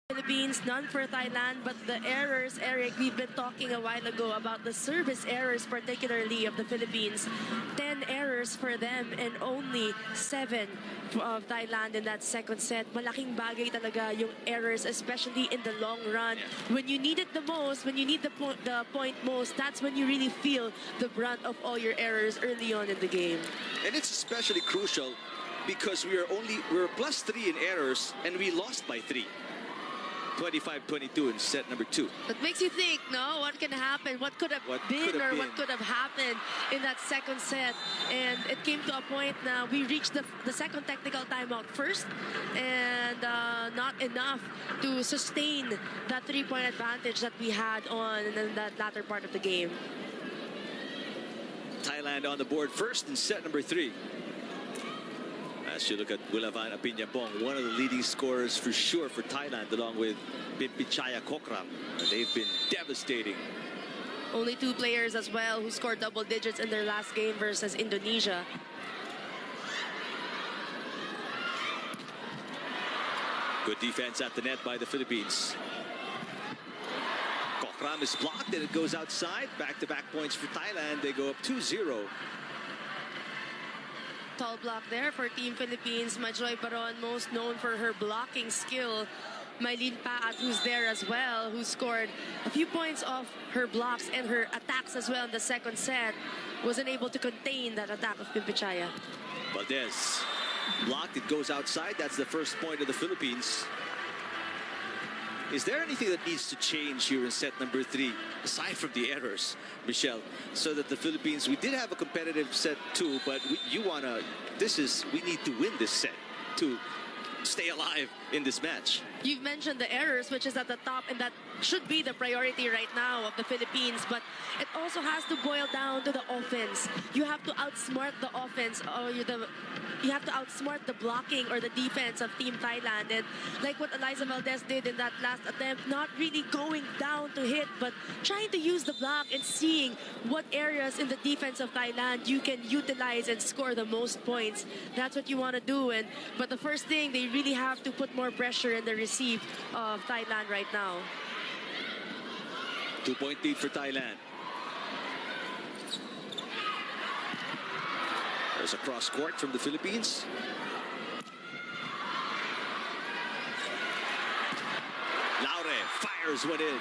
Philippines, none for Thailand, but the errors, Eric, we've been talking a while ago about the service errors, particularly of the Philippines. 10 errors for them and only 7 of Thailand in that second set. Malaking bagay talaga yung errors, especially in the long run. When you need it the most, when you need the point most, that's when you really feel the brunt of all your errors early on in the game. And it's especially crucial because we're +3 in errors and we lost by 3. 25-22 in set number 2. It makes you think, no? What can happen? What could have been or what could have happened in that second set? And it came to a point now we reached the second technical timeout first, and not enough to sustain that 3-point advantage that we had on in that latter part of the game. Thailand on the board first in set number 3. As you look at Wilavan Apiñapong, one of the leading scorers for sure for Thailand, along with Bimpichaya Kokram. They've been devastating. Only 2 players as well who scored double digits in their last game versus Indonesia. Good defense at the net by the Philippines. Kokram is blocked and it goes outside. Back-to-back points for Thailand. They go up 2-0. Tall block there for Team Philippines. Majoy Baron, most known for her blocking skill. Mylene Paat, who's there as well, who scored a few points off her blocks and her attacks as well in the second set. Wasn't able to contain that attack of Bimpichaya. Valdez blocked. It goes outside. That's the first point of the Philippines. Is there anything that needs to change here in set number 3, aside from the errors, Michelle, so that the Philippines, we did have a competitive set 2, but we need to win this set to stay alive in this match. You've mentioned the errors, which is at the top, and that should be the priority right now of the Philippines, but it also has to boil down to the offense. You have to outsmart the offense, or you have to outsmart the blocking or the defense of Team Thailand. And like what Eliza Valdez did in that last attempt, not really going down to hit, but trying to use the block and seeing what areas in the defense of Thailand you can utilize and score the most points. That's what you want to do. But the first thing, they really have to put more pressure in the receive of Thailand right now. 2-point lead for Thailand. There's a cross court from the Philippines. Laure fires one in.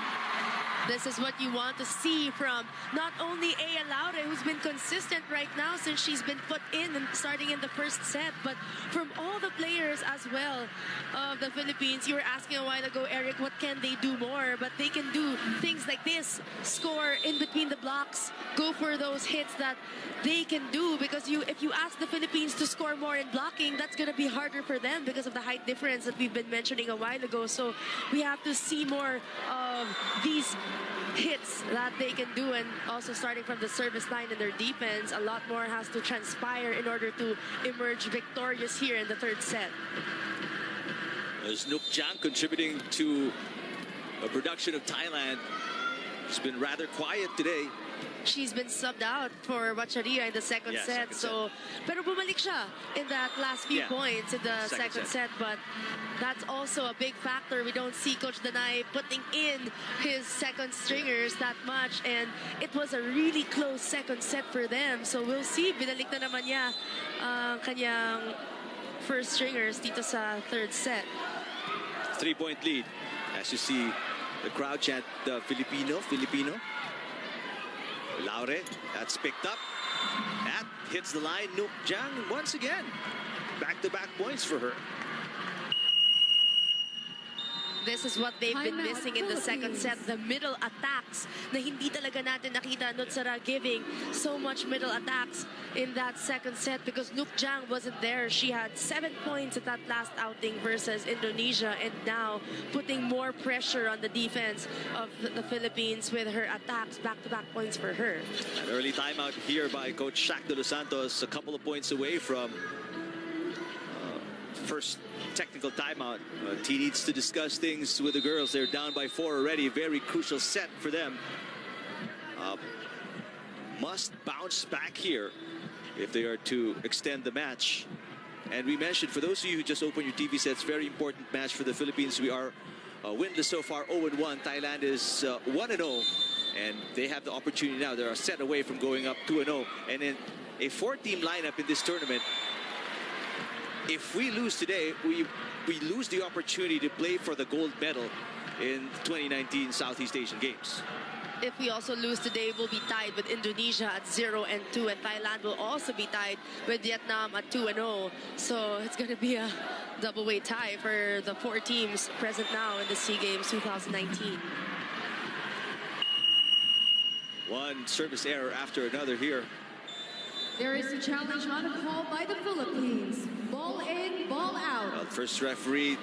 This is what you want to see from not only Aya Laure, who's been consistent right now since she's been put in and starting in the first set, but from all the players as well of the Philippines. You were asking a while ago, Eric, what can they do more? But they can do things like this, score in between the blocks, go for those hits that they can do, because if you ask the Philippines to score more in blocking, that's going to be harder for them because of the height difference that we've been mentioning a while ago. So we have to see more of these hits that they can do, and also starting from the service line in their defense, a lot more has to transpire in order to emerge victorious here in the third set. There's Nuk Jang contributing to a production of Thailand. She's been rather quiet today. She's been subbed out for Wacharia in the second set. Pero bumalik siya in that last few points in the second set. But that's also a big factor. We don't see Coach Danay putting in his second stringers that much. And it was a really close second set for them. So we'll see. Binalik na naman niya kanyang first stringers dito sa third set. 3-point lead. As you see, the crowd chant Filipino. Laure, that's picked up. That hits the line. Nuk Jang once again. Back-to-back points for her. This is what they've been missing in the second set. The middle attacks na hindi talaga natin nakita Nutsara giving so much middle attacks in that second set because Nuk Jang wasn't there. She had 7 points at that last outing versus Indonesia, and now putting more pressure on the defense of the Philippines with her attacks. Back-to-back points for her. An early timeout here by Coach Shaq de Los Santos, a couple of points away from first technical timeout. He needs to discuss things with the girls. They're down by 4 already. Very crucial set for them. Must bounce back here if they are to extend the match. And we mentioned, for those of you who just opened your TV sets, very important match for the Philippines. We are winless so far, 0-1. Thailand is 1-0, and they have the opportunity now. They're a set away from going up 2-0. And in a 4-team lineup in this tournament, if we lose today, we lose the opportunity to play for the gold medal in 2019 Southeast Asian Games. If we also lose today, we'll be tied with Indonesia at 0-2, and Thailand will also be tied with Vietnam at 2-0. So it's going to be a double-way tie for the 4 teams present now in the Seagames 2019. One service error after another here. There is a challenge on a call by the Philippines. Ball in, ball out. Well, first referee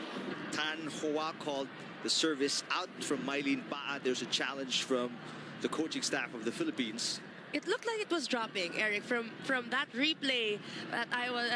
Tan Hoa called the service out from Mylene Paa. There's a challenge from the coaching staff of the Philippines. It looked like it was dropping, Eric. From that replay,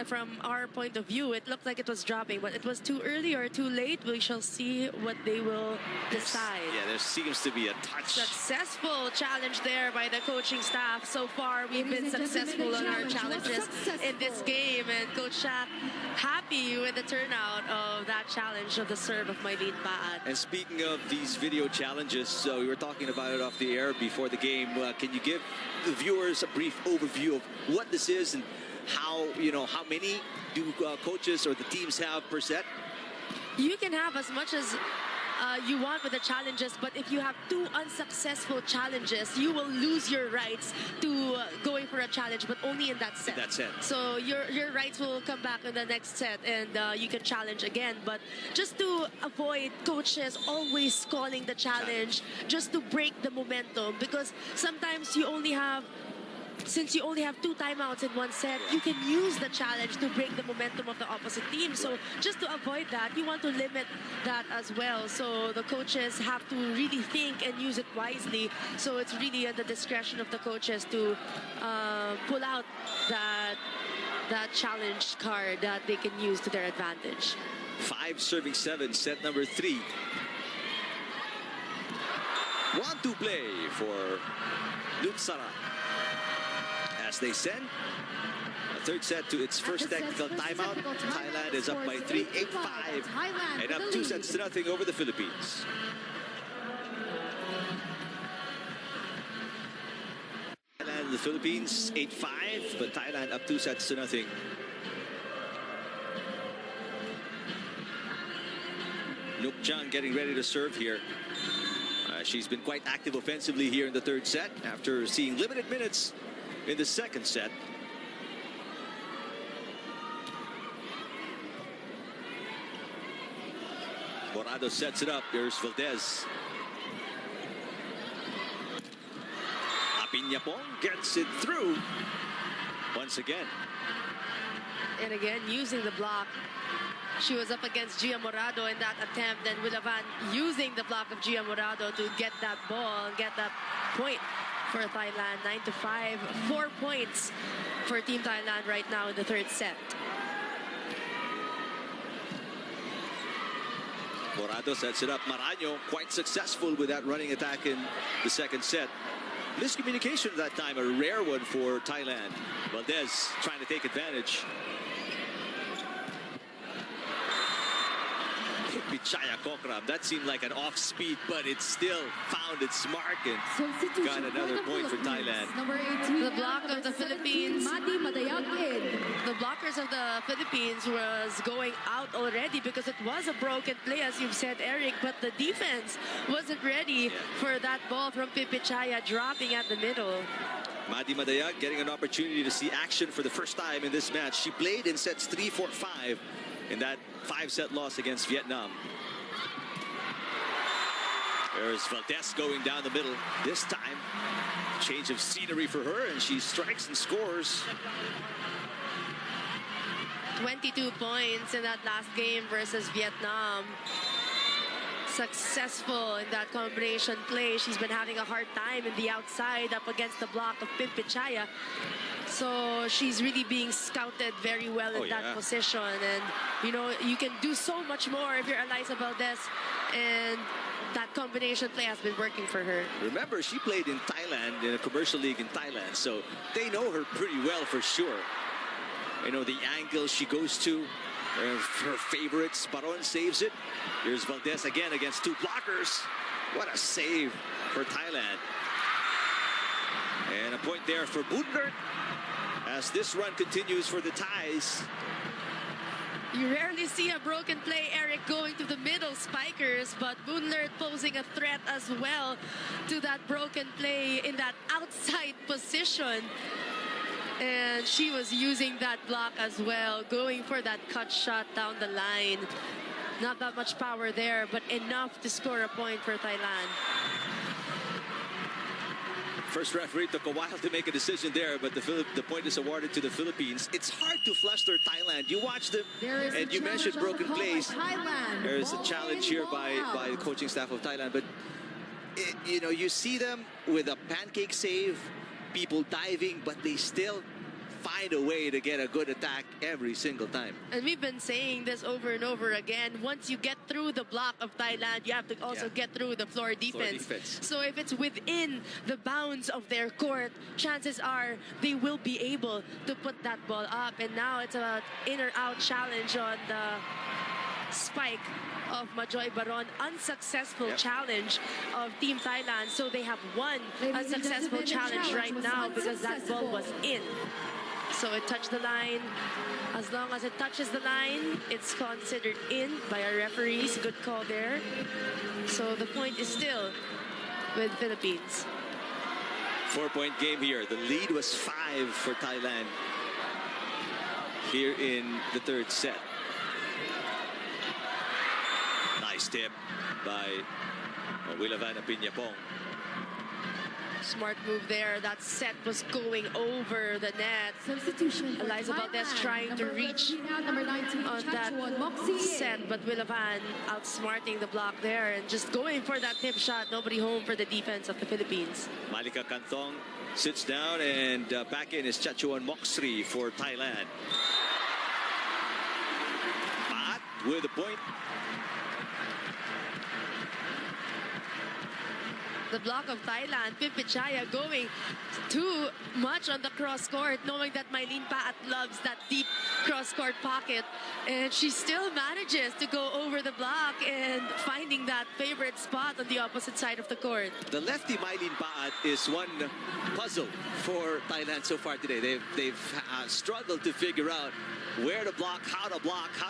from our point of view, it looked like it was dropping. But it was too early or too late. We shall see what they will decide. Yeah, there seems to be a touch. Successful challenge there by the coaching staff. So far, we've been successful on our challenges in this game. And Coach Shaq happy with the turnout of that challenge of the serve of Mylene Paa. And speaking of these video challenges, we were talking about it off the air before the game. Can you give the viewers a brief overview of what this is and how many do coaches or the teams have per set? You can have as much as you want with the challenges, but if you have 2 unsuccessful challenges, you will lose your rights to going for a challenge, but only in that set. In that set. So your rights will come back in the next set, and you can challenge again. But just to avoid coaches always calling the challenge, just to break the momentum, because sometimes since you only have 2 timeouts in one set, you can use the challenge to break the momentum of the opposite team. So just to avoid that, you want to limit that as well. So the coaches have to really think and use it wisely. So it's really at the discretion of the coaches to pull out that challenge card that they can use to their advantage. 5 serving 7, set number 3. 1-2 play for Lutsara. As they send a third set to its first technical timeout. Thailand is up by 3, 8-5, and up 2-0 over the Philippines. Thailand and the Philippines 8-5, but Thailand up 2-0. Nuk Chang getting ready to serve here. She's been quite active offensively here in the third set after seeing limited minutes in the second set. Morado sets it up. There's Valdez. Apiñapong gets it through once again. And again, using the block. She was up against Gia Morado in that attempt, and Wilavan using the block of Gia Morado to get that ball and get that point for Thailand. 9-5, 4 points for Team Thailand right now in the third set. Morado sets it up. Maraño quite successful with that running attack in the second set. Miscommunication at that time, a rare one for Thailand. Valdez trying to take advantage. Pichaya Kokram, that seemed like an off speed, but it still found its mark and got another point for Thailand. Number 18, the block of the Philippines. The blockers of the Philippines was going out already because it was a broken play, as you've said, Eric, but the defense wasn't ready for that ball from Pichaya dropping at the middle. Madi Madayag getting an opportunity to see action for the first time in this match. She played in sets 3, 4, 5 in that 5-set loss against Vietnam. There's Valdez going down the middle. This time, change of scenery for her, and she strikes and scores. 22 points in that last game versus Vietnam. Successful in that combination play. She's been having a hard time in the outside up against the block of Pichaya. So she's really being scouted very well in that position. And, you know, you can do so much more if you're Eliza Valdez. And that combination play has been working for her. Remember, she played in Thailand, in a commercial league in Thailand. So they know her pretty well for sure. You know, the angle she goes to, Her favorites. Baron saves it. Here's Valdez again against two blockers. What a save for Thailand. And a point there for Bundert as this run continues for the Thais. You rarely see a broken play, Eric, going to the middle spikers, but Bundert posing a threat as well to that broken play in that outside position. And she was using that block as well, going for that cut shot down the line. Not that much power there, but enough to score a point for Thailand. First referee took a while to make a decision there, but the point is awarded to the Philippines. It's hard to fluster Thailand. You watch them, and you mentioned broken plays. There is a challenge here by the coaching staff of Thailand, but you know, you see them with a pancake save, people diving, but they still find a way to get a good attack every single time. And we've been saying this over and over again. Once you get through the block of Thailand, you have to also get through the floor defense. So if it's within the bounds of their court, chances are they will be able to put that ball up. And now it's an in or out challenge on the spike of Majoy Baron. Unsuccessful challenge of Team Thailand. So they have one unsuccessful challenge right now because that ball was in. So it touched the line. As long as it touches the line, it's considered in by our referees. Good call there. So the point is still with Philippines. 4-point game here. The lead was 5 for Thailand here in the third set. Nice tip by Willavana Piñapong. Smart move there. That set was going over the net. Substitution. Eliza Valdez trying to reach on that set, but Willaván outsmarting the block there and just going for that tip shot. Nobody home for the defense of the Philippines. Malika Kantong sits down, and back in is Chachuan Moksri for Thailand. But with the point. The block of Thailand, Pimpichaya going too much on the cross court, knowing that Mylene Paat loves that deep cross court pocket, and she still manages to go over the block and finding that favorite spot on the opposite side of the court. The lefty Mylene Paat is one puzzle for Thailand so far today. They've struggled to figure out where to block, how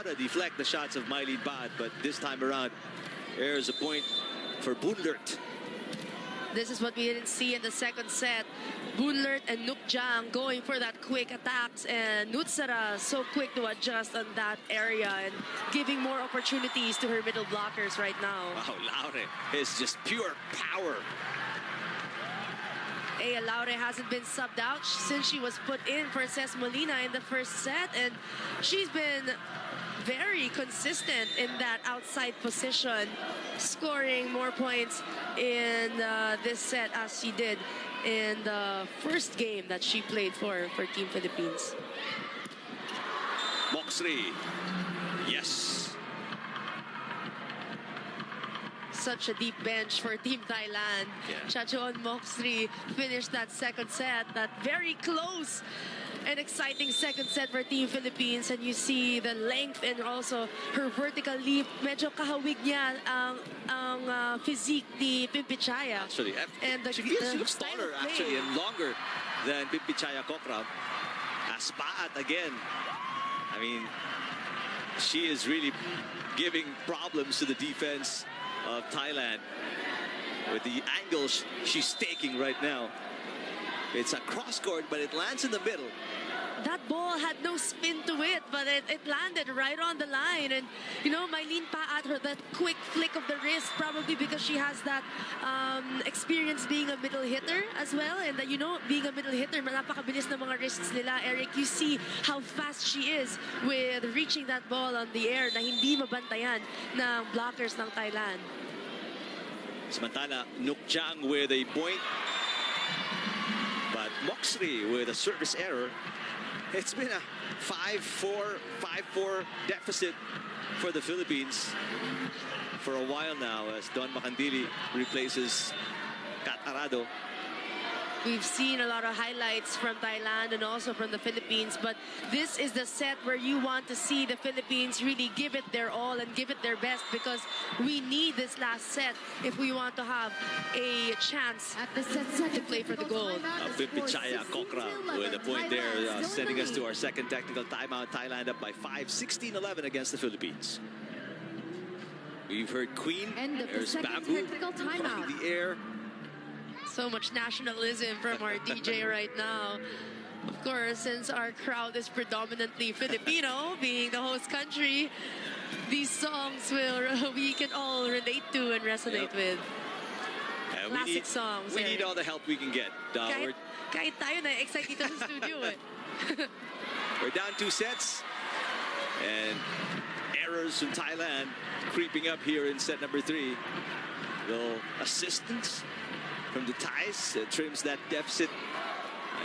to deflect the shots of Mylene Paat, but this time around, there's a point for Bundert. This is what we didn't see in the second set. Bundert and Nukjang going for that quick attacks, and Nutsara so quick to adjust on that area and giving more opportunities to her middle blockers right now. Wow, Laure is just pure power. Aya Laure hasn't been subbed out since she was put in for Ces Molina in the first set, and she's been very consistent in that outside position, scoring more points in this set as she did in the first game that she played for Team Philippines. Moksri, yes. Such a deep bench for Team Thailand. Chachuan Moksri finished that second set, that very close and exciting second set for Team Philippines, and you see the length and also her vertical leap. Medyo kahawig niya ang physique ni Pimpichaya. Actually, and she looks taller actually and longer than Pimpichaya Kokram. As Paat again, I mean, she is really giving problems to the defense of Thailand with the angles she's taking right now. It's a cross court, but it lands in the middle. That ball had no spin to it, but it landed right on the line. And, you know, Mylene Paat, that quick flick of the wrist, probably because she has that experience being a middle hitter as well. And, you know, being a middle hitter, napakabilis na mga wrists nila. Eric, you see how fast she is with reaching that ball on the air na hindi mabantayan ng blockers ng Thailand. Samantala, Nukjang with a point. But Moksri with a service error. It's been a 5-4 deficit for the Philippines for a while now as Don Macandili replaces Kat Arado. We've seen a lot of highlights from Thailand and also from the Philippines, but this is the set where you want to see the Philippines really give it their all and give it their best, because we need this last set if we want to have a chance to play for the gold. Pipichaya Kokra with a point there, sending us to our second technical timeout. Thailand up by 5, 16-11 against the Philippines. We've heard Queen. There's Bamboo in the air. So much nationalism from our DJ right now. Of course, since our crowd is predominantly Filipino, being the host country, these songs we can all relate to and resonate with. Classic songs. We need all the help we can get. Kahit tayo na-excite dito sa studio eh. We're down 2 sets. And errors from Thailand creeping up here in set number 3. Little assistance from the Thais trims that deficit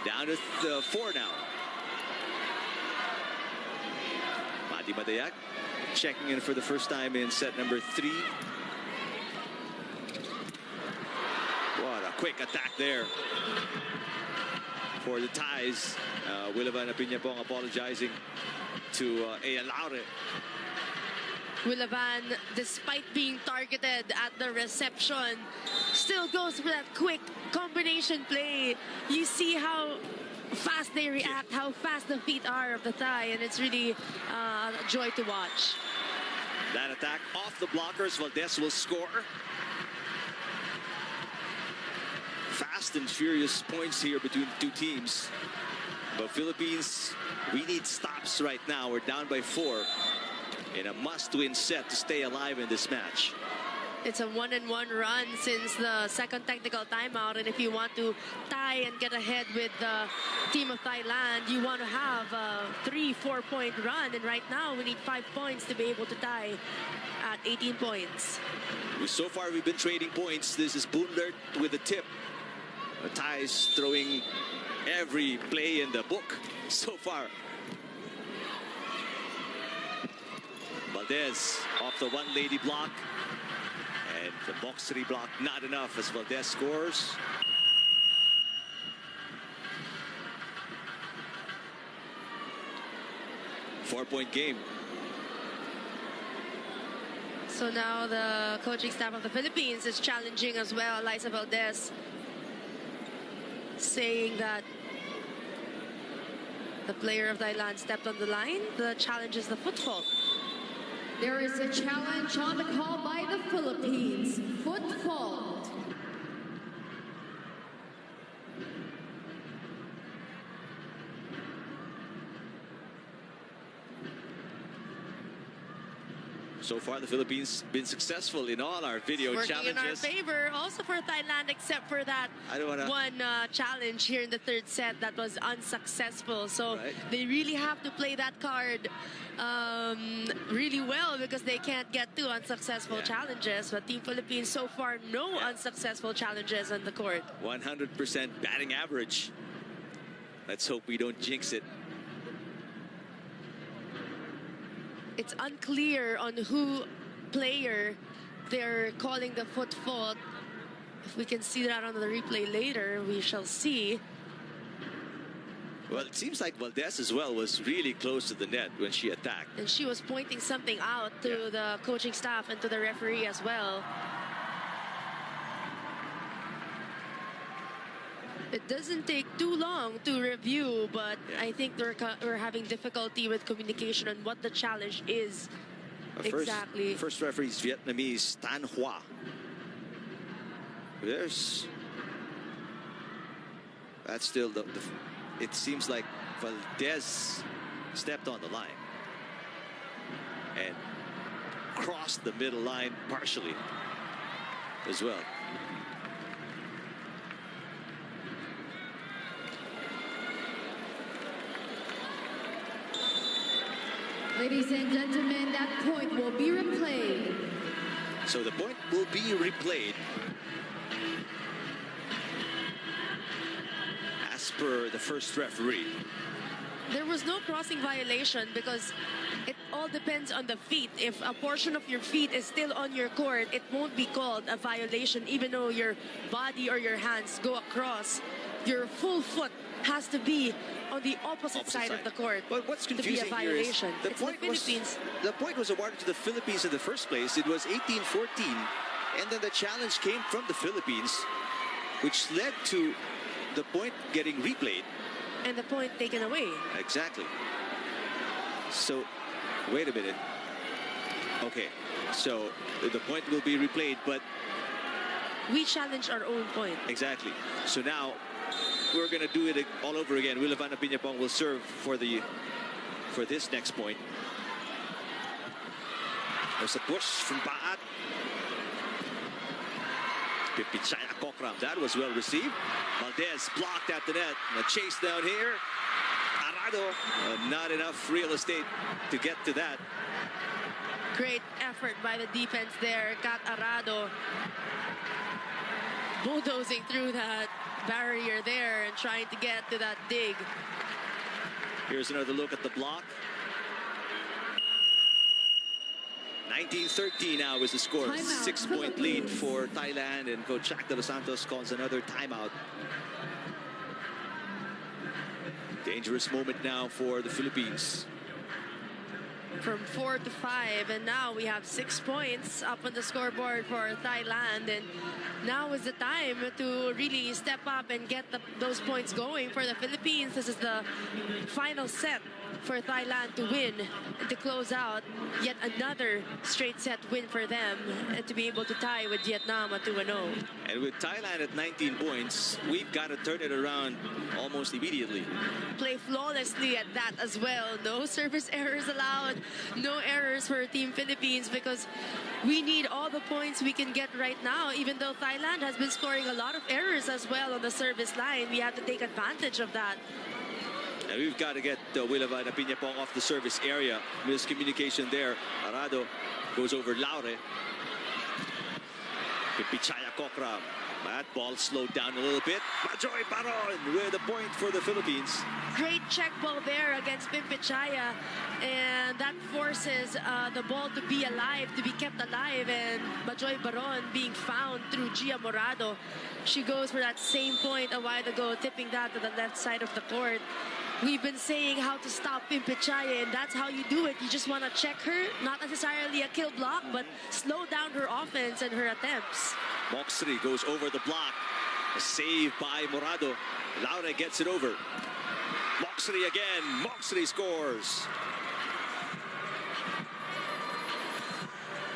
down to 4 now. Mati Madayak checking in for the first time in set number 3. What a quick attack there for the Thais. Willavan Apiñapong apologizing to Ea Laure. Willavan, despite being targeted at the reception, still goes for that quick combination play. You see how fast they react, how fast the feet are of the Thai, and it's really a joy to watch. That attack off the blockers. Valdez will score. Fast and furious points here between the two teams. But Philippines, we need stops right now. We're down by 4 in a must-win set to stay alive in this match. It's a 1-1 run since the second technical timeout, and if you want to tie and get ahead with the team of Thailand, you want to have a 3-4 point run, and right now we need 5 points to be able to tie at 18 points. So far we've been trading points. This is Boonlert with the tip. The Thais throwing every play in the book so far. Valdez off the one-lady block. And the box 3 block, not enough as Valdez scores. Four-point game. So now the coaching staff of the Philippines is challenging as well Eliza Valdez, saying that the player of Thailand stepped on the line. The challenge is the foot fault. There is a challenge on the call by the Philippines. Foot fault. So far, the Philippines been successful in all our video working challenges. In our favor, also for Thailand, except for that one challenge here in the third set that was unsuccessful. So they really have to play that card really well, because they can't get 2 unsuccessful challenges. But Team Philippines so far, no unsuccessful challenges on the court. 100% batting average. Let's hope we don't jinx it. It's unclear on who player they're calling the foot fault. If we can see that on the replay later, we shall see. Well, it seems like Valdez as well was really close to the net when she attacked. And she was pointing something out to the coaching staff and to the referee as well. It doesn't take too long to review, but I think we're having difficulty with communication on what the challenge is exactly. First referee is Vietnamese Tan Hoa. That's still it seems like Valdez stepped on the line and crossed the middle line partially as well. Ladies and gentlemen, that point will be replayed. So the point will be replayed as per the first referee. There was no crossing violation because it all depends on the feet. If a portion of your feet is still on your court, it won't be called a violation even though your body or your hands go across your full foot has to be on the opposite side of the court. But what's to be a confusing here is violation. the It's point the Philippines. the point was awarded to the Philippines in the first place. It was 18-14, and then the challenge came from the Philippines, which led to the point getting replayed. And the point taken away. Exactly. So, wait a minute. Okay, so the point will be replayed, but We challenge our own point. exactly. So now we're gonna do it all over again. Willavana Piñapong will serve for this next point. There's a push from Baat. Pipichaya Kokram. That was well received. Valdez blocked at the net. And a chase down here. Arado. Not enough real estate to get to that. Great effort by the defense there. Kat Arado bulldozing through that barrier there and trying to get to that dig. Here's another look at the block. 19-13 now is the score. Timeout, 6-point lead Philippines. for Thailand, and Coach Jack De Los Santos calls another timeout. Dangerous moment now for the Philippines. From 4 to 5, and now we have 6 points up on the scoreboard for Thailand, and now is the time to really step up and get those points going for the Philippines. This is the final set for Thailand to win and to close out yet another straight set win for them and to be able to tie with Vietnam at 2-0. And with Thailand at 19 points, we've got to turn it around almost immediately. Play flawlessly at that as well. No service errors allowed, no errors for Team Philippines, because we need all the points we can get right now. Even though Thailand has been scoring a lot of errors as well on the service line, we have to take advantage of that. And we've got to get Willavana Piñapong off the service area. Miscommunication there. Arado goes over Laure. Pipichaya Kokram. That ball slowed down a little bit. Majoy Baron with a point for the Philippines. Great check ball there against Pipichaya, and that forces the ball to be alive, to be kept alive, and Majoy Baron being found through Gia Morado. She goes for that same point a while ago, tipping that to the left side of the court. We've been saying how to stop Pipichaya, and that's how you do it. You just want to check her, not necessarily a kill block, but slow down her offense and her attempts. Moxley goes over the block. A save by Morado. Laure gets it over. Moxley again. Moxley scores.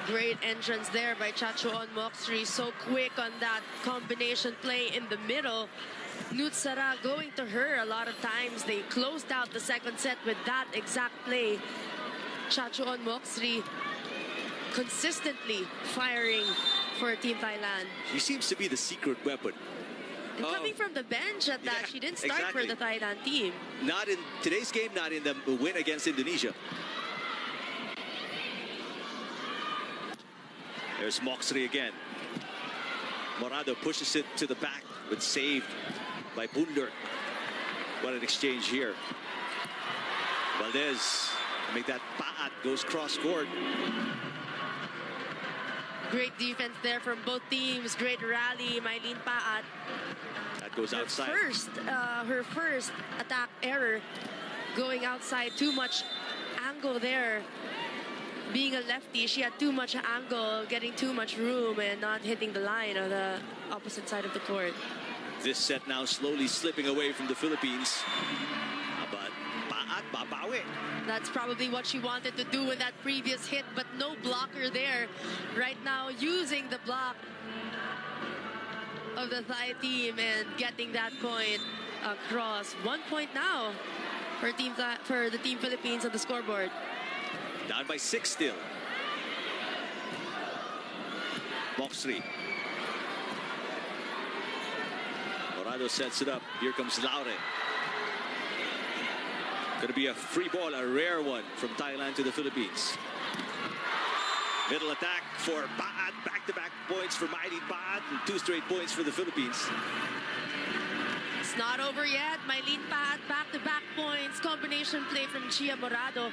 Great entrance there by Chachuon Moxley. So quick on that combination play in the middle. Nutsara going to her a lot of times. They closed out the second set with that exact play. Chachuon Moxley consistently firing for Team Thailand. She seems to be the secret weapon. And coming from the bench at that, Yeah, she didn't start exactly. for the Thailand team. Not in today's game, not in the win against Indonesia. There's Moxley again. Morado pushes it to the back, but saved by Bunder. What an exchange here. Valdez make that paat, goes cross court. Great defense there from both teams. Great rally, Mylene Paat. That goes outside. Her first attack error, going outside. Too much angle there. Being a lefty, she had too much angle, getting too much room, and not hitting the line on the opposite side of the court. This set now slowly slipping away from the Philippines. But Paat, babawi. That's probably what she wanted to do with that previous hit, but no blocker there. Right now, using the block of the Thai team and getting that point across. 1 point now for the Team Philippines on the scoreboard. Down by 6 still. Moxley. Morado sets it up. Here comes Laure. Going to be a free ball, a rare one from Thailand to the Philippines. Middle attack for Paat. Back-to-back points for Mylene Paat, and 2 straight points for the Philippines. It's not over yet. Mylene Paat, back-to-back points. Combination play from Gia Morado.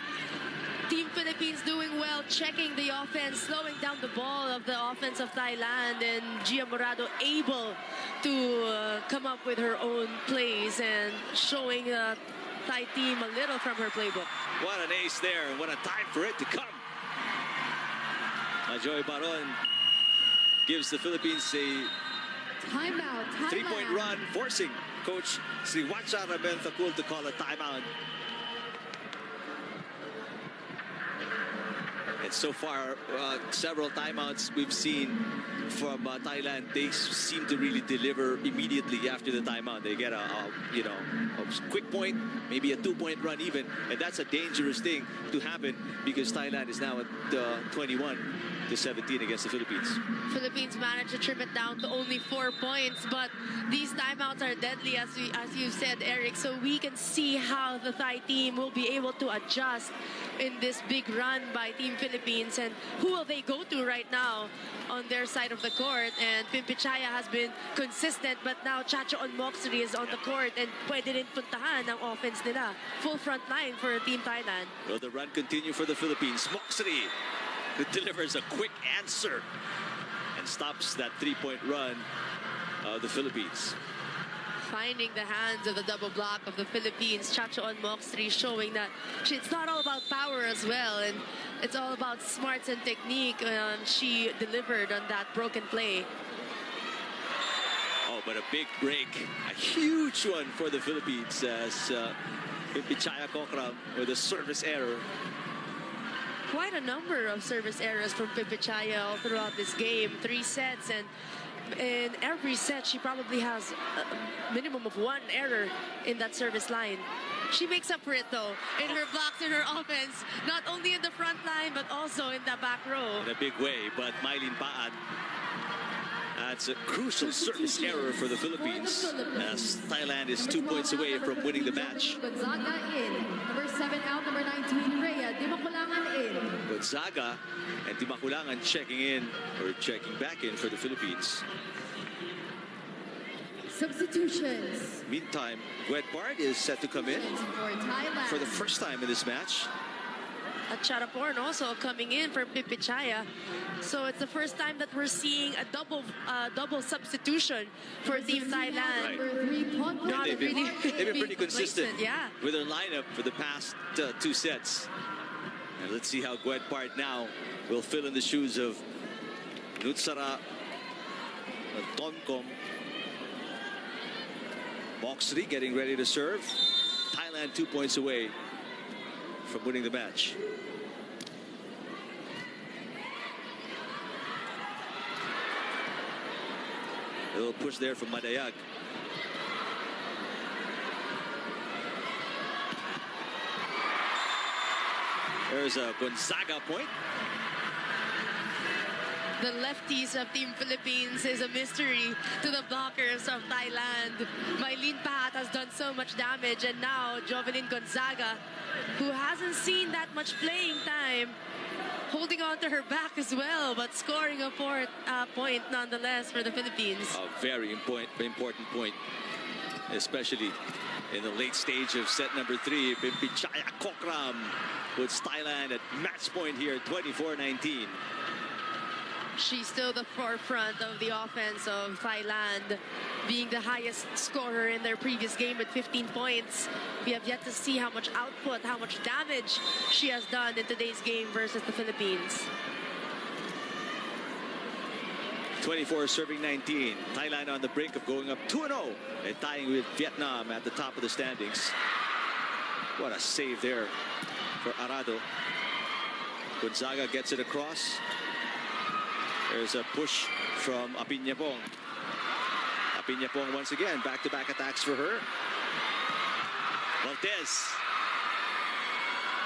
Team Philippines doing well, checking the offense, slowing down the ball of the offense of Thailand, and Gia Morado able to come up with her own plays and showing the Thai team a little from her playbook. What an ace there. What a time for it to come. Joy Baron gives the Philippines a Timeout, Thailand. three-point run, forcing Coach Sriwacha Rabenthakul to call a timeout. And so far, several timeouts we've seen from Thailand. They seem to really deliver immediately after the timeout. They get a quick point, maybe a 2-point run even, and that's a dangerous thing to happen because Thailand is now at 21-17 against the Philippines. Philippines managed to trim it down to only 4 points, but these timeouts are deadly, as you said, Eric. So we can see how the Thai team will be able to adjust in this big run by Team Philippines, and who will they go to right now on their side of the court. And Pimpichaya has been consistent, but now Chachaon Moxley is on the court and pwede rin puntahan ang offense nila. Full front line for Team Thailand. Will the run continue for the Philippines? Moxley delivers a quick answer and stops that 3-point run of the Philippines. Finding the hands of the double block of the Philippines, Chachaon Moxley showing that it's not all about power as well, and it's all about smarts and technique. She delivered on that broken play. Oh, but a big break, a huge one for the Philippines as Pimpichaya Kokram with a service error. Quite a number of service errors from Pimpichaya all throughout this game. 3 sets, and in every set she probably has a minimum of 1 error in that service line. She makes up for it though in her blocks, in her offense, not only in the front line but also in the back row. In a big way, but Mylene Paan, that's a crucial service error for the Philippines as Thailand is 2 points away from winning the match. Gonzaga in. Number 7 out, number 19, Rhea Dimakulangan in. Gonzaga and Dimakulangan checking in, or checking back in for the Philippines. Substitutions. Meantime, Guedbard is set to come in For Thailand. for the first time in this match. At Charaporn also coming in for Pimpichaya. So it's the first time that we're seeing a double substitution for Team Thailand. Number 3, Pon Not They've really been pretty consistent yeah. with their lineup for the past 2 sets. And let's see how Guedbard now will fill in the shoes of Nutsara, Tonkom. Moxley getting ready to serve. Thailand 2 points away from winning the match. A little push there from Madayag. There's a Gonzaga point. The lefties of Team Philippines is a mystery to the blockers of Thailand. Mylene Pat has done so much damage, and now Jovelyn Gonzaga, who hasn't seen that much playing time, holding on to her back as well, but scoring a point nonetheless for the Philippines. A very important point, especially in the late stage of set number 3. Pimpichaya Kokram puts Thailand at match point here, 24-19. She's still the forefront of the offense of Thailand, being the highest scorer in their previous game with 15 points. We have yet to see how much output, how much damage she has done in today's game versus the Philippines. 24 serving 19. Thailand on the brink of going up 2-0 and tying with Vietnam at the top of the standings. What a save there for Arado. Gonzaga gets it across. There's a push from Apiñapong. Apiñapong once again, back-to-back attacks for her. Valdez.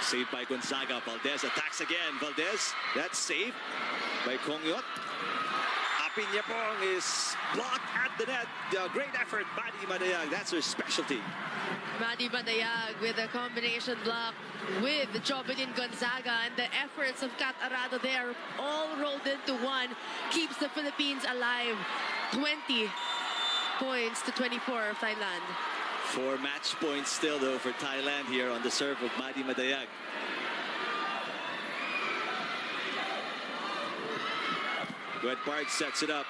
Saved by Gonzaga. Valdez attacks again. Valdez, that's saved by Kongyot. Apiñapong is blocked at the net. Great effort, Maddie Madayag. That's her specialty. Maddie Madayag with a combination block with Jovelyn Gonzaga, and the efforts of Kat Arado there all rolled into one keeps the Philippines alive. 20 points to 24 of Thailand. 4 match points still though for Thailand here on the serve of Maddie Madayag. Gwen Park sets it up.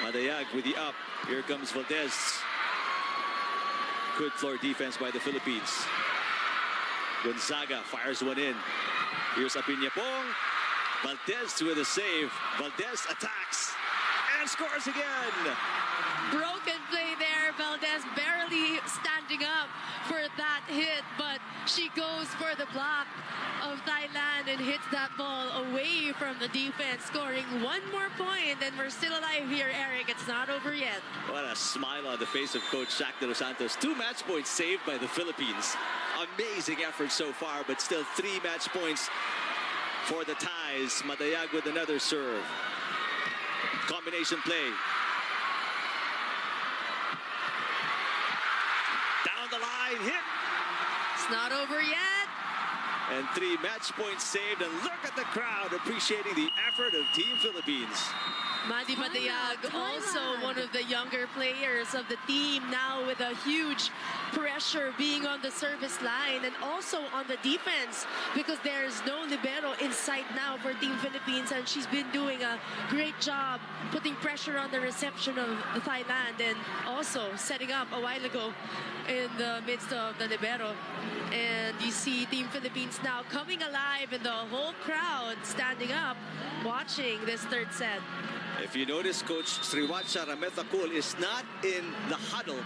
Madayag with the up. Here comes Valdez. Good floor defense by the Philippines. Gonzaga fires one in. Here's Apiñapong. Valdez with a save. Valdez attacks and scores again. Broken play there. Valdez barely standing up for that hit, but she goes for the block of Thailand and hits that ball away from the defense, scoring one more point, and we're still alive here, Eric. It's not over yet. What a smile on the face of Coach Shaq de los Santos. 2 match points saved by the Philippines. Amazing effort so far, but still 3 match points for the Thais. Madayag with another serve. Combination play. Down the line, hit. It's not over yet. And 3 match points saved. And look at the crowd appreciating the effort of Team Philippines. Madi Madayag, also one of the younger players of the team, now with a huge pressure being on the service line and also on the defense, because there's no libero in sight now for Team Philippines, and she's been doing a great job putting pressure on the reception of the Thailand and also setting up a while ago in the midst of the libero. And you see Team Philippines now coming alive and the whole crowd standing up watching this third set. If you notice, Coach Sriwacha Ramethakul is not in the huddle.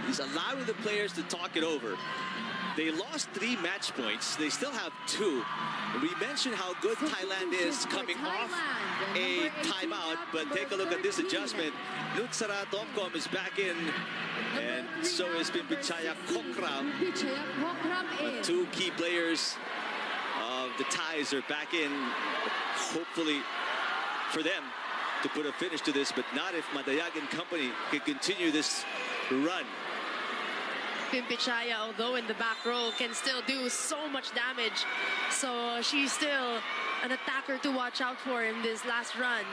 He's allowing the players to talk it over. They lost 3 match points. They still have 2. We mentioned how good Thailand is coming off a timeout, but take a look at this adjustment. Nutsara Tomkom is back in, and so is Pimpichaya Kokram. The 2 key players of the Thais are back in, hopefully for them to put a finish to this, but not if Madayag and company can continue this run. Pimpichaya, although in the back row, can still do so much damage. So she's still an attacker to watch out for in this last run.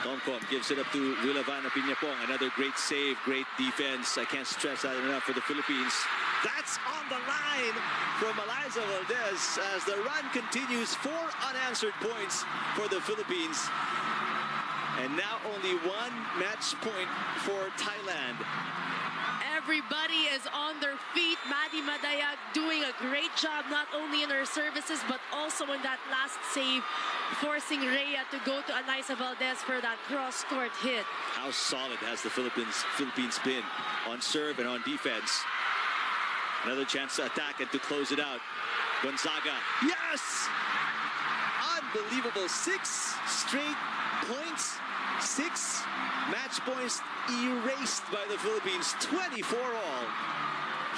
Tomkom gives it up to Wilavana Piñapong. Another great save, great defense. I can't stress that enough for the Philippines. That's on the line from Eliza Valdez as the run continues. 4 unanswered points for the Philippines. And now only 1 match point for Thailand. Everybody is on their feet. Madi Madayag doing a great job, not only in her services, but also in that last save, forcing Rhea to go to Eliza Valdez for that cross-court hit. How solid has the Philippines been on serve and on defense? Another chance to attack and to close it out. Gonzaga, yes! Unbelievable, 6 straight points, 6 match points erased by the Philippines, 24 all.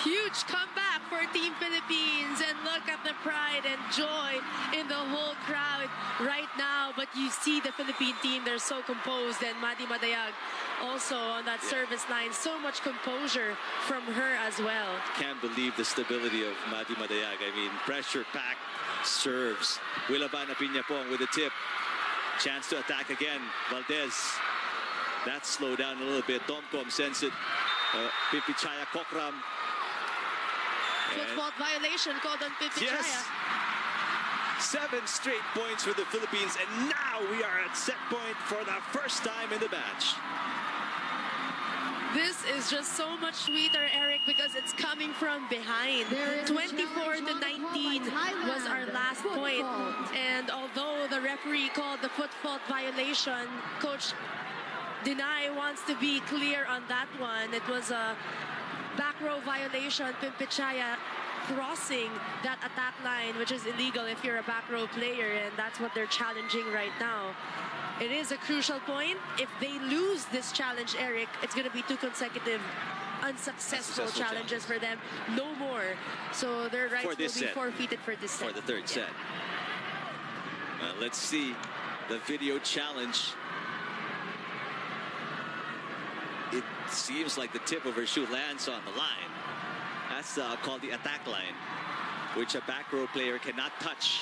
Huge comeback for Team Philippines, and look at the pride and joy in the whole crowd right now. But you see the Philippine team, they're so composed, and Madi Madayag also on that service line, so much composure from her as well. Can't believe the stability of Madi Madayag. I mean, pressure-packed serves. Wilavana Piñapong with a tip. Chance to attack again. Valdez. That slowed down a little bit. Tomkom sends it. Pimpichaya Kokram. Foot fault violation called on Pimpichaya. Yes. 7 straight points for the Philippines, and now we are at set point for the first time in the match. This is just so much sweeter, Eric, because it's coming from behind. 24 to 19 was our last point. And although the referee called the foot fault violation, Coach Dinay wants to be clear on that one. It was a back row violation. Pimpichaya crossing that attack line, which is illegal if you're a back row player, and that's what they're challenging right now. It is a crucial point. If they lose this challenge, Eric, it's going to be 2 consecutive unsuccessful challenges for them. No more. So their rights will be forfeited for this set. For the third set. Let's see the video challenge. It seems like the tip of her shoe lands on the line. That's called the attack line, which a back row player cannot touch.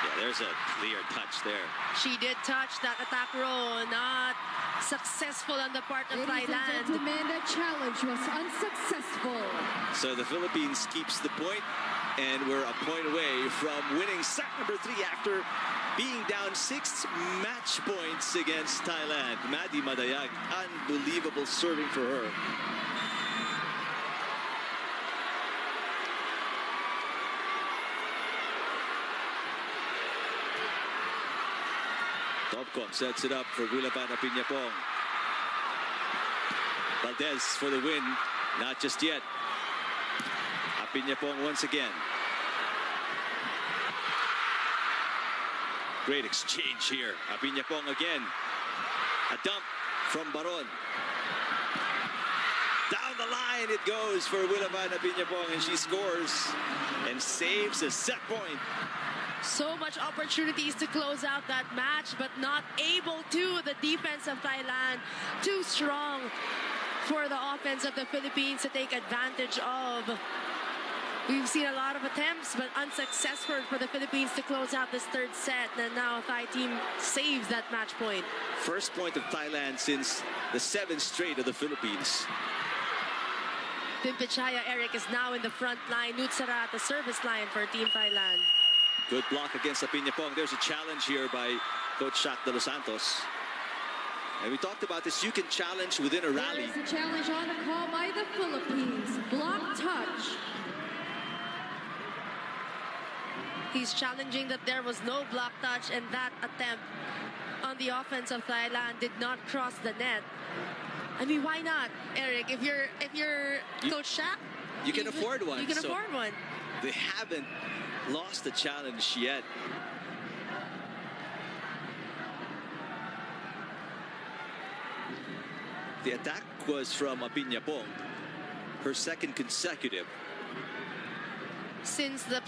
Yeah, there's a clear touch there. She did touch that attack row, not successful on the part of Thailand. Ladies and gentlemen, the challenge was unsuccessful. So the Philippines keeps the point, and we're a point away from winning set number 3 after being down 6 match points against Thailand. Maddie Madayag, unbelievable serving for her. Topcom sets it up for Wilapan Apiñapong. Valdez for the win. Not just yet. Apiñapong once again. Great exchange here. Apiñapong again. A dump from Baron. Down the line it goes for Wilapan Apiñapong, and she scores and saves a set point. So much opportunities to close out that match, but not able to. The defense of Thailand too strong for the offense of the Philippines to take advantage of. We've seen a lot of attempts, but unsuccessful for the Philippines to close out this third set. And now Thai team saves that match point. First point of Thailand since the 7th straight of the Philippines. Pimpichaya Eric is now in the front line. Nutsara at the service line for Team Thailand. Good block against Apiñapong. There's a challenge here by Coach Shaq de los Santos. And we talked about this. You can challenge within a rally. There is a challenge on a call by the Philippines. Block touch. He's challenging that there was no block touch, and that attempt on the offense of Thailand did not cross the net. I mean, why not, Eric? If you're Coach Shaq, you can afford one. You can afford one. They haven't lost the challenge yet. The attack was from Apiñapong, her second consecutive. Since the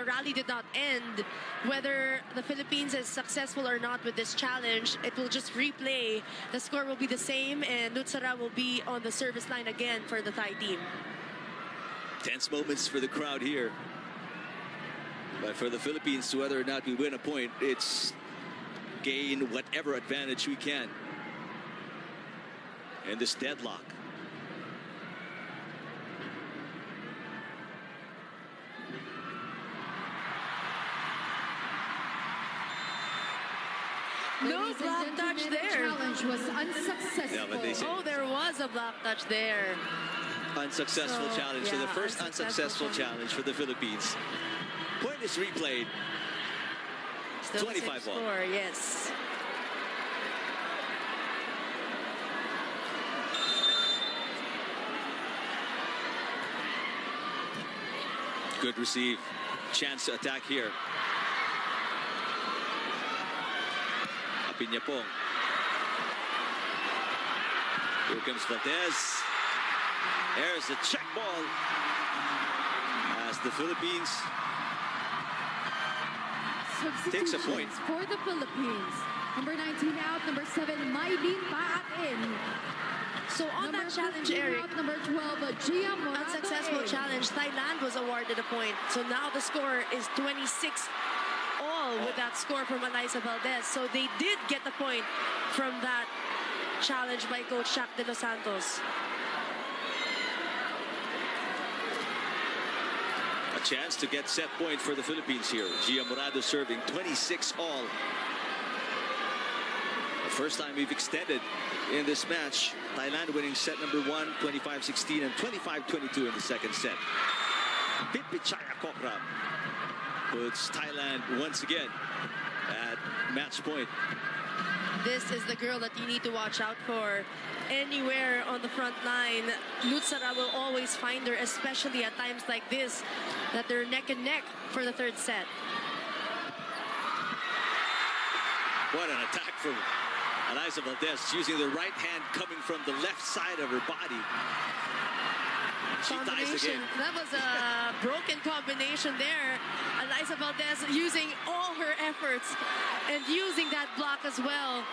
rally did not end, whether the Philippines is successful or not with this challenge, it will just replay. The score will be the same, and Nutsara will be on the service line again for the Thai team. Tense moments for the crowd here. But for the Philippines, whether or not we win a point, it's gain whatever advantage we can in this deadlock. No block touch there. The challenge was unsuccessful. Yeah, oh, there was a block touch there. Unsuccessful challenge. So the first unsuccessful challenge for the Philippines. Point is replayed. Still 25 all. Score, yes. Good receive. Chance to attack here. Apiñapong. Here comes Valdez. There's the check ball as the Philippines takes a point. For the Philippines. Number 19 out, number 7, Maylin Paatin. So on number that challenge, 15 Eric, out, number 12, Gia Morata. unsuccessful challenge, Thailand was awarded a point. So now the score is 26 all with that score from Eliza Valdez. So they did get the point from that challenge by Coach Shaq de los Santos. A chance to get set point for the Philippines here. Gia Morado serving 26 all. The first time we've extended in this match. Thailand winning set number 1, 25-16 and 25-22 in the second set. Pimpichaya Kokram puts Thailand once again at match point. This is the girl that you need to watch out for. Anywhere on the front line, Nutsara will always find her, especially at times like this, that they're neck and neck for the third set. What an attack from Eliza Valdez, using the right hand coming from the left side of her body. She ties the game. That was a broken combination there. Eliza Valdez using all her efforts and using that block as well.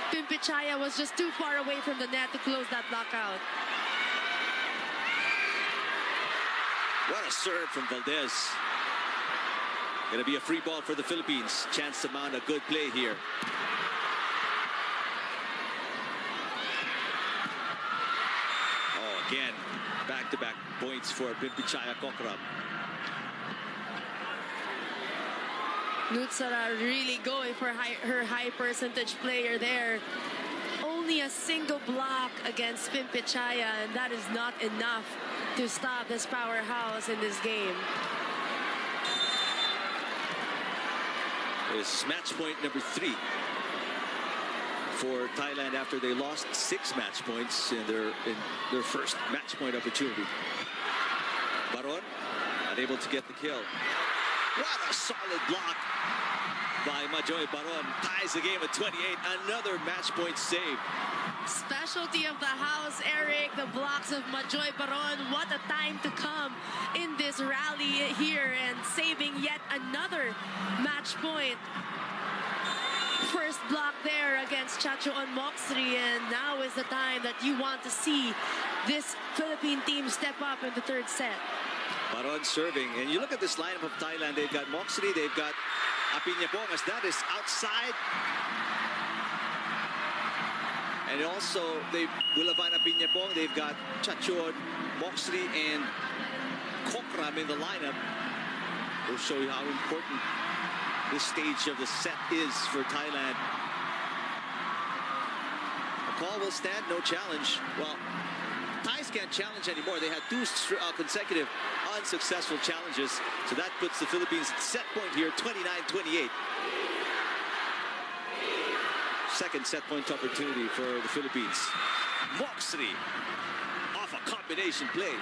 Pimpichaya was just too far away from the net to close that block out. What a serve from Valdez. Gonna be a free ball for the Philippines. Chance to mount a good play here. Oh, again, back-to-back points for Pimpichaya Kokram. Nutsara really going for her high percentage player there. Only a single block against Pimpichaya, and that is not enough to stop this powerhouse in this game. It's match point number 3 for Thailand after they lost 6 match points in their first match point opportunity. Baron unable to get the kill. What a solid block by Majoy Baron. Ties the game at 28. Another match point save. Specialty of the house, Eric. The blocks of Majoy Baron. What a time to come in this rally here and saving yet another match point. First block there against Chachoon Moxri, and now is the time that you want to see this Philippine team step up in the third set. Baron serving, and you look at this lineup of Thailand. They've got Moxri, they've got Apiñapong, as that is outside. And also, they Bulavan Apiñapong, they've got Chachoon Moxri and Kokram in the lineup. We'll show you how important this stage of the set is for Thailand. A call will stand, no challenge. Well, Thais can't challenge anymore. They had 2 consecutive unsuccessful challenges. So that puts the Philippines at set point here, 29-28. Second set point opportunity for the Philippines. Moxri off a combination play.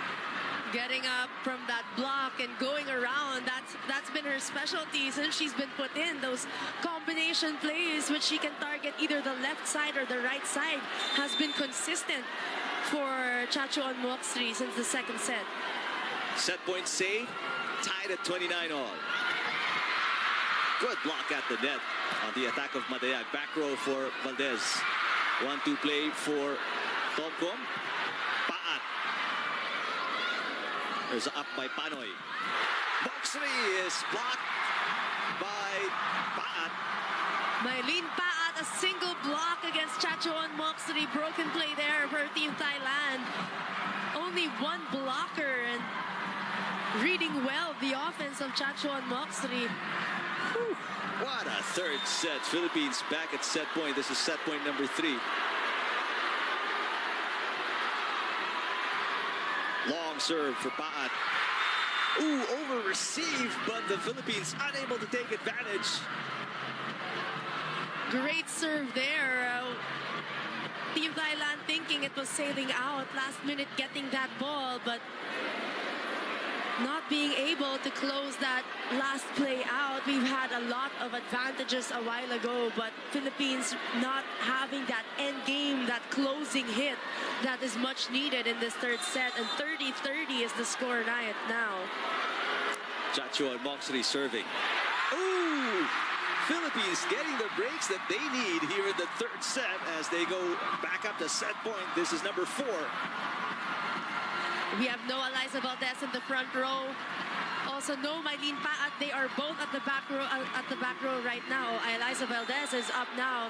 Getting up from that block and going around, that's been her specialty since she's been put in. Those combination plays which she can target either the left side or the right side has been consistent for Chachoon Moxri since the second set. Set point save, tied at 29 all. Good block at the net on the attack of Madayag. Back row for Valdez. 1-2 play for Tomcom. Paat. There's up by Panoy. Moxri is blocked by Paat. Mylene Paat, a single block against Chachoon Moxri. Broken play there for Team Thailand. Only one blocker, and reading well the offense of Chachoon Moxri. Whew. What a third set. Philippines back at set point. This is set point number 3. Long serve for Paat. Ooh, over receive, but the Philippines unable to take advantage. Great serve there. Team Thailand thinking it was sailing out. Last minute getting that ball, but not being able to close that last play out. We've had a lot of advantages a while ago, but Philippines not having that end game, that closing hit that is much needed in this third set. And 30-30 is the score now. Chachoon Moxri serving. Ooh! Philippines getting the breaks that they need here in the third set as they go back up to set point. This is number 4. We have no Eliza Valdez in the front row. Also no Mylene Paat. They are both at the back row right now. Eliza Valdez is up now.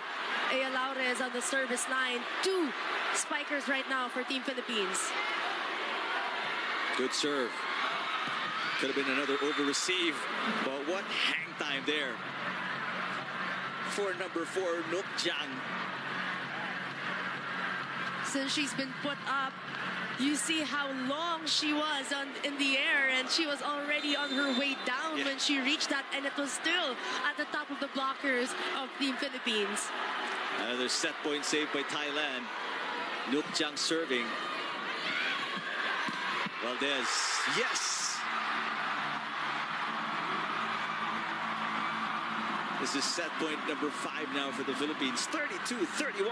Ea Laure is on the service line. 2 spikers right now for Team Philippines. Good serve. Could have been another over receive, but what hang time there for number 4, Nuk Jang. Since she's been put up, you see how long she was in the air, and she was already on her way down when she reached that, and it was still at the top of the blockers of Team Philippines. Another set point saved by Thailand. Nuk Jang serving. Valdez, yes! This is set point number 5 now for the Philippines. 32-31.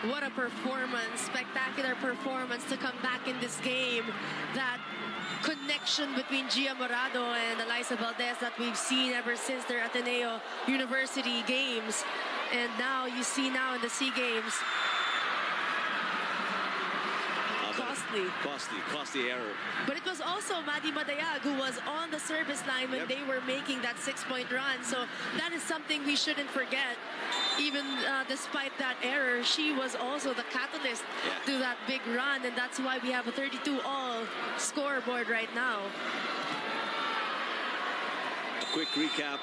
What a performance, spectacular performance to come back in this game. That connection between Gia Morado and Eliza Valdez that we've seen ever since their Ateneo University games. And now you see now in the Seagames. Costly error. But it was also Madi Madayag who was on the service line when they were making that 6-point run. So that is something we shouldn't forget. Even despite that error, she was also the catalyst to that big run. And that's why we have a 32-all scoreboard right now. A quick recap.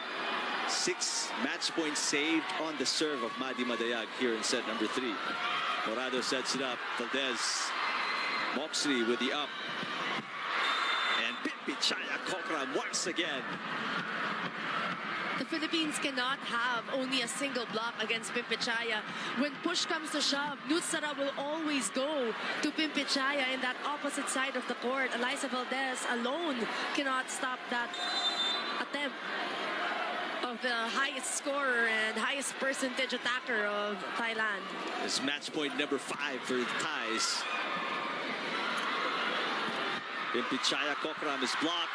6 match points saved on the serve of Madi Madayag here in set number 3. Morado sets it up. Valdez. Moxley with the up. And Pimpichaya Kokram once again. The Philippines cannot have only a single block against Pimpichaya. When push comes to shove, Nutsara will always go to Pimpichaya in that opposite side of the court. Eliza Valdez alone cannot stop that attempt of the highest scorer and highest percentage attacker of Thailand. It's match point number 5 for the Thais. Pimpichaya Kokram is blocked.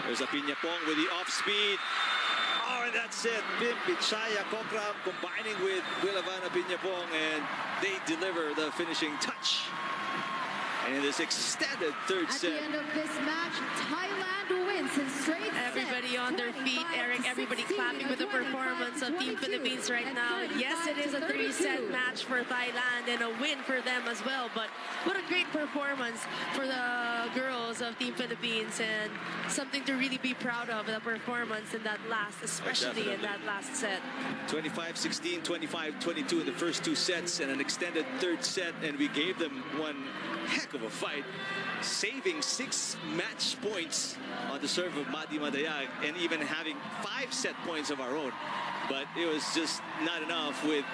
There's a Piñapong with the off-speed. Oh, and that's it. Pimpichaya Kokram combining with Willavana Piñapong, and they deliver the finishing touch. And in this extended third set. At the end of this match, Thailand wins in straight sets. Everybody on their feet, Eric. Everybody clapping with the performance of Team Philippines right now. Yes, it is a 3-set match for Thailand and a win for them as well. But what a great performance for the girls of Team Philippines, and something to really be proud of, the performance in that last, especially in that last set. 25-16, 25-22 in the first 2 sets, and an extended third set, and we gave them one heck of a fight, saving 6 match points on the serve of Madi Madayag, and even having 5 set points of our own. But it was just not enough with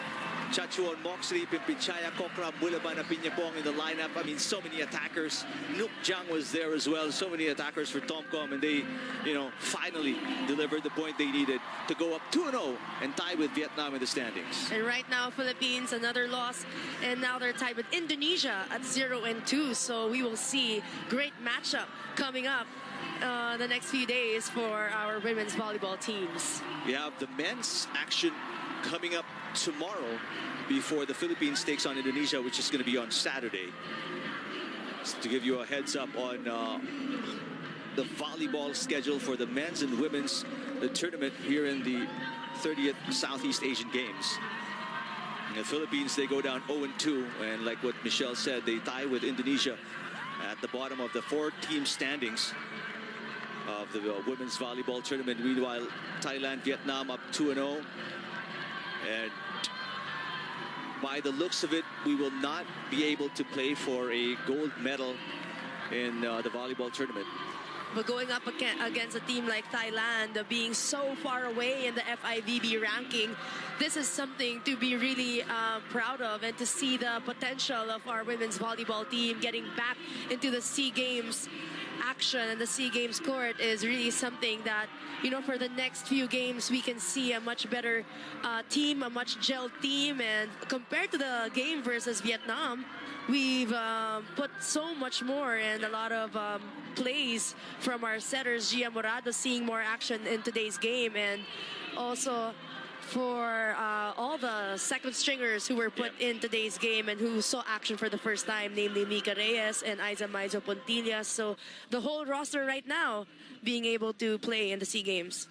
Chachuon Moxley, Pimpichaya Kokram, Willavana Piñapong in the lineup. I mean, so many attackers. Nuk Jang was there as well. So many attackers for Tomcom, and they, finally delivered the point they needed to go up 2-0 and tie with Vietnam in the standings. And right now, Philippines, another loss, and now they're tied with Indonesia at 0-2. So we will see great matchup coming up the next few days for our women's volleyball teams. We have the men's action coming up tomorrow before the Philippines takes on Indonesia, which is going to be on Saturday. Just to give you a heads up on the volleyball schedule for the men's and women's tournament here in the 30th Southeast Asian Games. In the Philippines, they go down 0-2, and like what Michelle said, they tie with Indonesia at the bottom of the 4-team standings of the women's volleyball tournament. Meanwhile, Thailand, Vietnam up 2-0. And by the looks of it, we will not be able to play for a gold medal in the volleyball tournament. But going up against a team like Thailand, being so far away in the FIVB ranking, this is something to be really proud of, and to see the potential of our women's volleyball team getting back into the SEA Games action and the SEA Games court is really something that, for the next few games, we can see a much better team, a much gelled team. And compared to the game versus Vietnam, we've put so much more, and a lot of plays from our setters. Gia Morado seeing more action in today's game, and also for all the second stringers who were put in today's game and who saw action for the first time, namely Mika Reyes and Aiza Maizo Pontillas. So the whole roster right now being able to play in the SEA Games.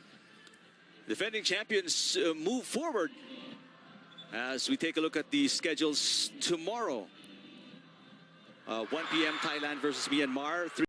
Defending champions move forward as we take a look at the schedules tomorrow. 1 p.m. Thailand versus Myanmar.